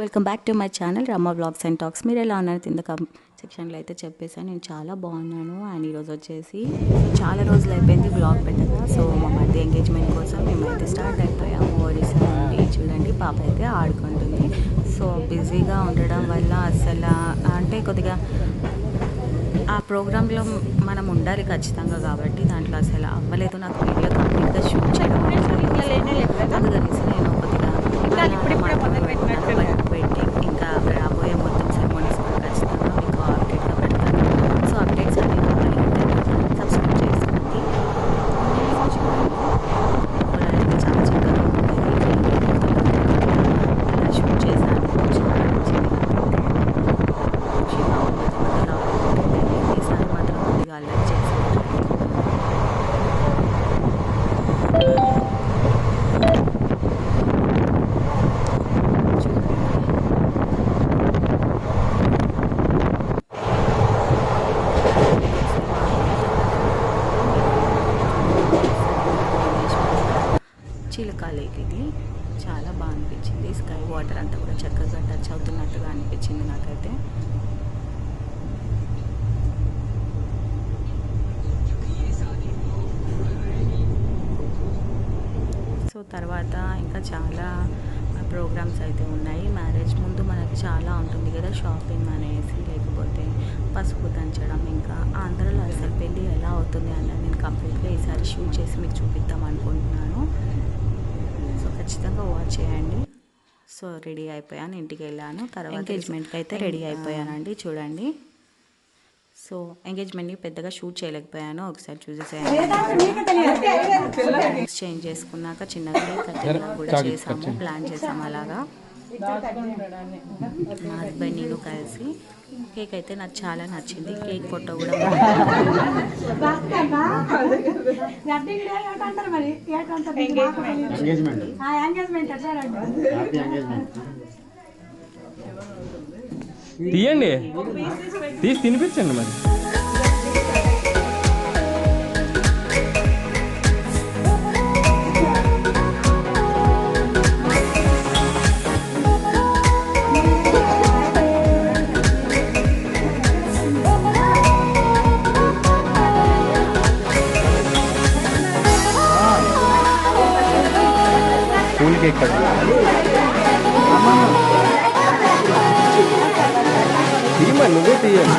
Welcome back to my channel రమ్మ vlogs and talks. మీరు ఎలా ఉన్నారు కింద సెక్షన్లో అయితే చెప్పేసాను. నేను చాలా బాగున్నాను. అండ్ ఈరోజు వచ్చేసి చాలా రోజులు అయిపోయింది బ్లాగ్ పెట్టగా. సో మా మధ్య ఎంగేజ్మెంట్ కోసం మేమైతే స్టార్ట్ అయిపోయాము. ఒడిశా నుండి చూడండి పాప అయితే ఆడుకుంటుంది. సో బిజీగా ఉండడం వల్ల అసలు అంటే కొద్దిగా ఆ ప్రోగ్రాంలో మనం ఉండాలి ఖచ్చితంగా, కాబట్టి దాంట్లో అసలు అవ్వలేదు. నాకు వీడియో కంప్లీట్గా షూట్ చేయడం అందుకనేసి నేను కొద్దిగా పెట్టి ఇంకా రాబోయే మొత్తం సెరమోనీస్ కూడా ఖచ్చితంగా మీకు అప్డేట్గా పెడతాను. సో అప్డేట్స్ అన్నీ కావాలి అంటే సబ్స్క్రైబ్ చేసుకోండి. చాలా చక్కగా ఉంటుంది. షూట్ చేశాను, చాలా నచ్చింది. ఈసారి మాత్రం కొద్దిగా అల్లరి చేశాను. చిలుక లేక్ ఇది చాలా బాగా అనిపించింది. స్కై వాటర్ అంతా కూడా చక్కగా టచ్ అవుతున్నట్టుగా అనిపించింది నాకైతే. సో తర్వాత ఇంకా చాలా ప్రోగ్రామ్స్ అయితే ఉన్నాయి. మ్యారేజ్ ముందు మనకి చాలా ఉంటుంది కదా, షాపింగ్ అనేసి, లేకపోతే పసుపు దంచడం, ఇంకా ఆంధ్రలో అసలు పెళ్ళి ఎలా అవుతుంది అన్నది నేను కంప్లీట్గా ఈసారి షూట్ చేసి మీకు చూపిద్దాం అనుకుంటున్నాను. సో ఖచ్చితంగా వాచ్ చేయండి. సో రెడీ అయిపోయాను, ఇంటికి వెళ్ళాను. తర్వాత ఎంగేజ్మెంట్కి అయితే రెడీ అయిపోయానండి. చూడండి, సో ఎంగేజ్మెంట్ని పెద్దగా షూట్ చేయలేకపోయాను, ఒకసారి చూసేసేయాను. ఎక్స్చేంజ్ చేసుకున్నాక చిన్నగా కటింగ్ కూడా చేసాము, ప్లాన్ చేసాము. అలాగా మా హస్బెండ్ నేను కలిసి కేక్ అయితే నాకు చాలా నచ్చింది. కేక్ ఫోటో కూడా తీయండి, తీసి తినిపించండి మరి. కూల్ కేక్ తీయమని నువ్వే తీయాలి.